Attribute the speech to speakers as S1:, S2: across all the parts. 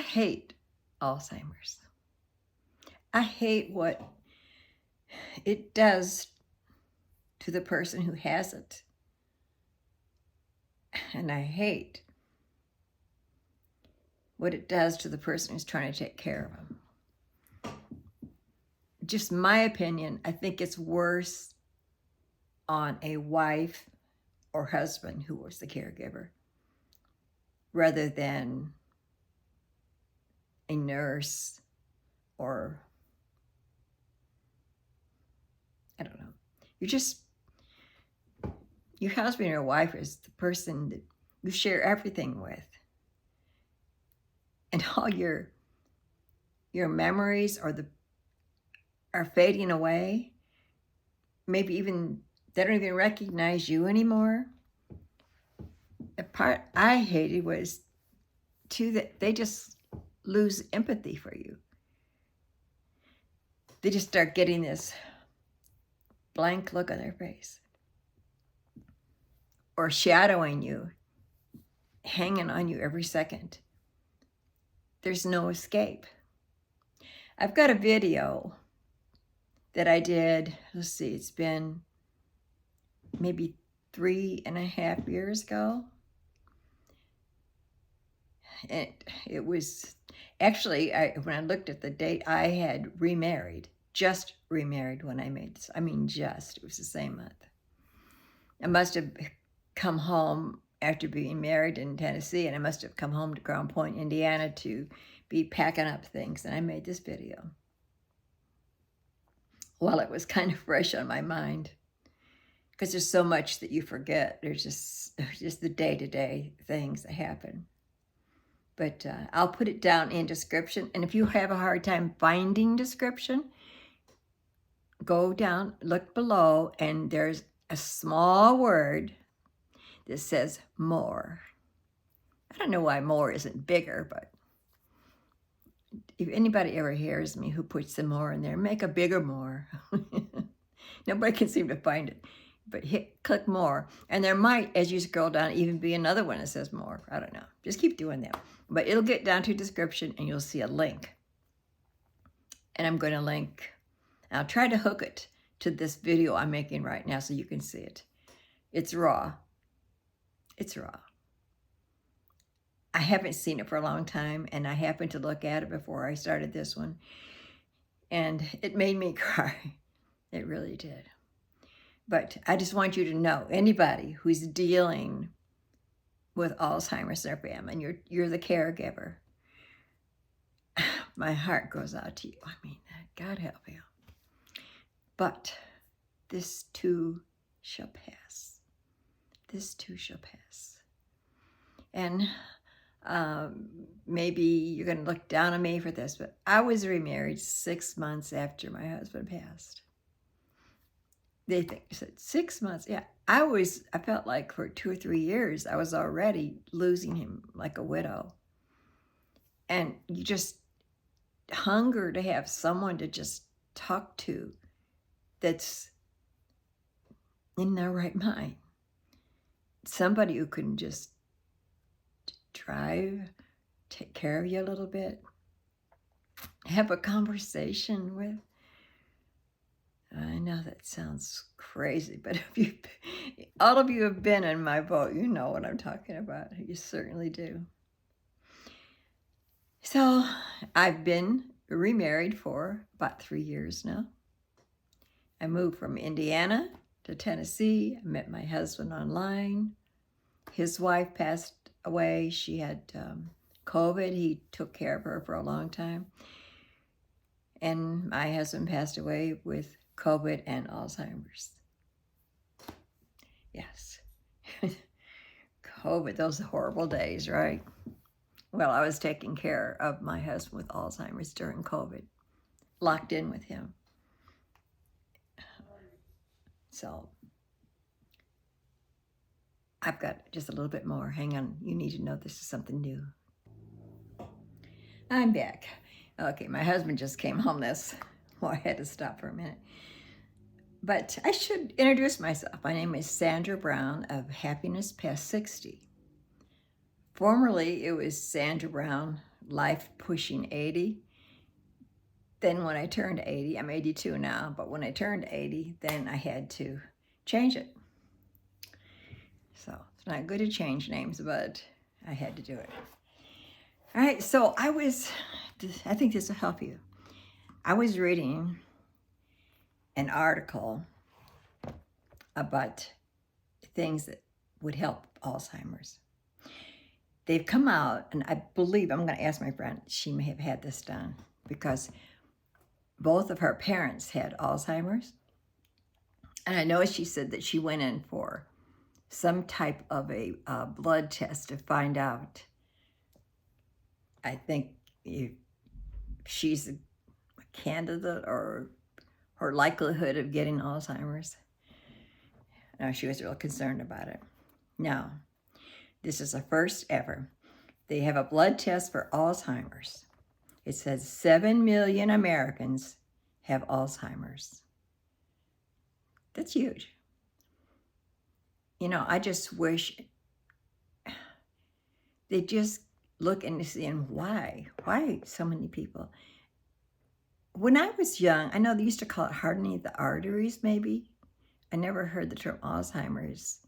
S1: hate Alzheimer's. I hate what it does to the person who has it. And I hate what it does to the person who's trying to take care of them. Just my opinion, I think it's worse on a wife or husband who was the caregiver rather than a nurse or, I don't know. Your husband or wife is the person that you share everything with. And all your memories are fading away. Maybe even they don't even recognize you anymore. The part I hated was too that they just lose empathy for you. They just start getting this blank look on their face, or shadowing you, hanging on you every second. There's no escape. I've got a video that I did, let's see, it's been maybe 3.5 years ago. It was, actually, when I looked at the date, I had just remarried when I made this. I mean, it was the same month. I must have come home after being married in Tennessee, and I must have come home to Crown Point, Indiana to be packing up things, and I made this video while it was kind of fresh on my mind, because there's so much that you forget. There's just the day-to-day things that happen. But I'll put it down in description, and if you have a hard time finding description, go down, look below, and there's a small word that says more. I don't know why more isn't bigger, but if anybody ever hears me who puts the more in there, make a bigger more. Nobody can seem to find it, but click more. And there might, as you scroll down, even be another one that says more. I don't know. Just keep doing that. But it'll get down to description and you'll see a link. And I'm going to link, I'll try to hook it to this video I'm making right now so you can see it. It's raw. It's raw. I haven't seen it for a long time, and I happened to look at it before I started this one, and it made me cry. It really did. But I just want you to know, anybody who's dealing with Alzheimer's in their family, and you're the caregiver, my heart goes out to you. I mean, God help you. But this too shall pass. This too shall pass. And maybe you're going to look down on me for this, but I was remarried 6 months after my husband passed. They said 6 months. Yeah, I felt like for 2 or 3 years, I was already losing him like a widow. And you just hunger to have someone to just talk to that's in their right mind. Somebody who can just drive, take care of you a little bit, have a conversation with. I know that sounds crazy, but all of you have been in my boat, you know what I'm talking about. You certainly do. So I've been remarried for about 3 years now. I moved from Indiana to Tennessee. I met my husband online. His wife passed away. She had COVID. He took care of her for a long time. And my husband passed away with COVID and Alzheimer's. Yes. COVID, those horrible days, right? Well, I was taking care of my husband with Alzheimer's during COVID, locked in with him. So I've got just a little bit more. Hang on. You need to know this is something new. I'm back. Okay, my husband just came home. I had to stop for a minute. But I should introduce myself. My name is Sandra Brown of Happiness Past 60. Formerly, it was Sandra Brown life pushing 80. Then when I turned 80, I'm 82 now, but when I turned 80, then I had to change it. So it's not good to change names, but I had to do it. All right, so I think this will help you. I was reading an article about things that would help Alzheimer's. They've come out, and I believe, I'm going to ask my friend, she may have had this done, because both of her parents had Alzheimer's. And I know she said that she went in for some type of a blood test to find out, I think, if she's a candidate or her likelihood of getting Alzheimer's. Now, she was real concerned about it. Now, this is the first ever. They have a blood test for Alzheimer's. It says 7 million Americans have Alzheimer's. That's huge. You know, I just wish they just look and see why so many people. When I was young, I know they used to call it hardening of the arteries, maybe. I never heard the term Alzheimer's.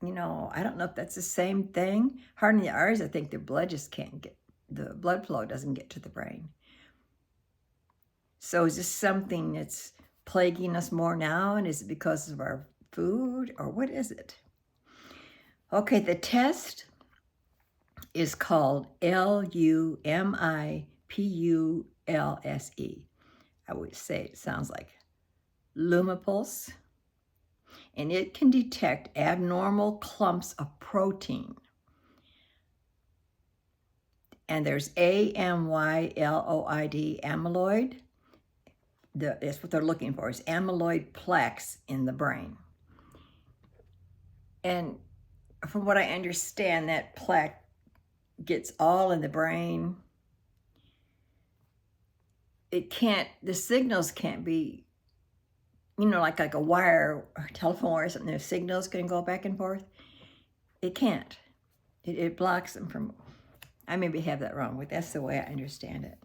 S1: You know, I don't know if that's the same thing. Hardening the arteries, I think the blood flow doesn't get to the brain. So is this something that's plaguing us more now? And is it because of our food, or what is it? Okay, the test is called LUMIPULSE. I would say it sounds like Lumipulse. And it can detect abnormal clumps of protein. And there's amyloid, amyloid. That's what they're looking for, is amyloid plaques in the brain. And from what I understand, that plaque gets all in the brain. The signals can't be, you know, like a wire or telephone wire or something, the signals can go back and forth. It can't. It blocks them from, I maybe have that wrong, but that's the way I understand it.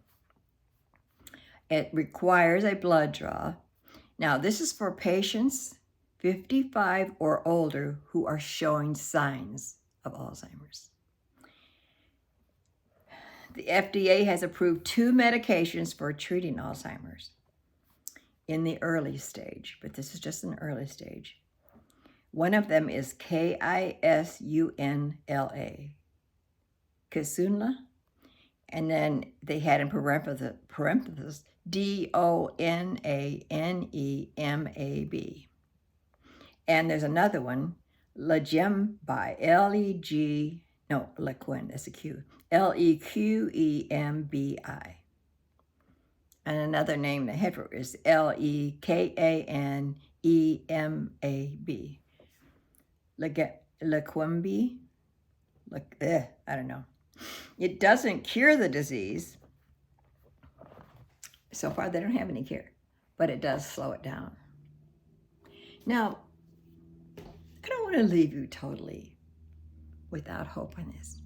S1: It requires a blood draw. Now, this is for patients 55 or older who are showing signs of Alzheimer's. The FDA has approved 2 medications for treating Alzheimer's in the early stage, but this is just an early stage. One of them is KISUNLA, Kisunla, and then they had in parenthesis DONANEMAB. And there's another one, Leqembi, Lequin, that's a Q, LEQEMBI. And another name they had for it is LEKANEMAB. Lequembi, I don't know. It doesn't cure the disease. So far, they don't have any cure, but it does slow it down. Now, I don't want to leave you totally without hope on this.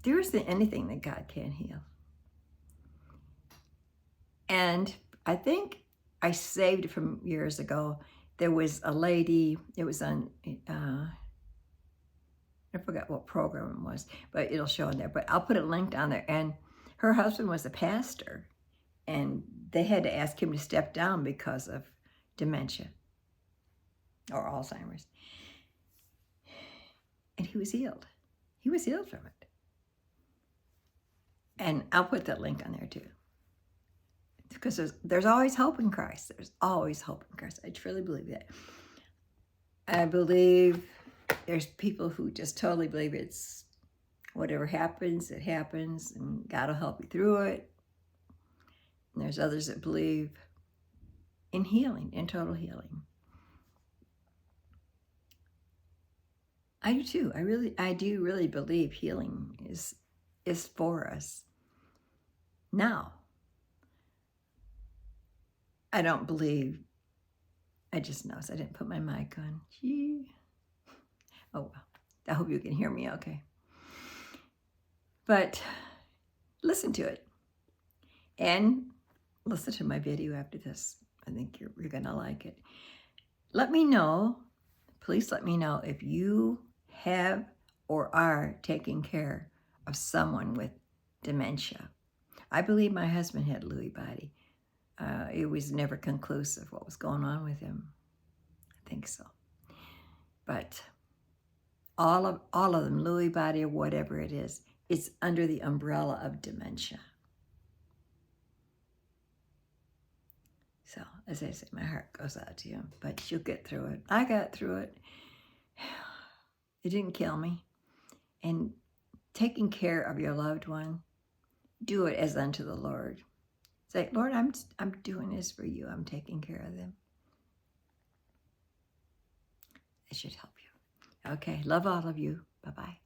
S1: There isn't anything that God can't heal. And I think I saved it from years ago. There was a lady, it was on, I forgot what program it was, but it'll show in there. But I'll put a link down there. And her husband was a pastor, and they had to ask him to step down because of dementia or Alzheimer's. And he was healed. He was healed from it. And I'll put that link on there too. Because there's always hope in Christ. There's always hope in Christ. I truly believe that. I believe there's people who just totally believe it's whatever happens, it happens, and God will help you through it. And there's others that believe in healing, in total healing. I do too. I do really believe healing is for us now. I don't believe, I just noticed I didn't put my mic on. Gee. Oh, well. I hope you can hear me okay. But listen to it. And listen to my video after this. I think you're going to like it. Let me know, please let me know if you have or are taking care of someone with dementia. I believe my husband had Lewy body. It was never conclusive what was going on with him. I think so. But all of them, Lewy body or whatever it is, it's under the umbrella of dementia. So, as I say, my heart goes out to you, but you'll get through it. I got through it. It didn't kill me. And taking care of your loved one, do it as unto the Lord. Say, Lord, I'm doing this for you. I'm taking care of them. It should help you. Okay, love all of you. Bye-bye.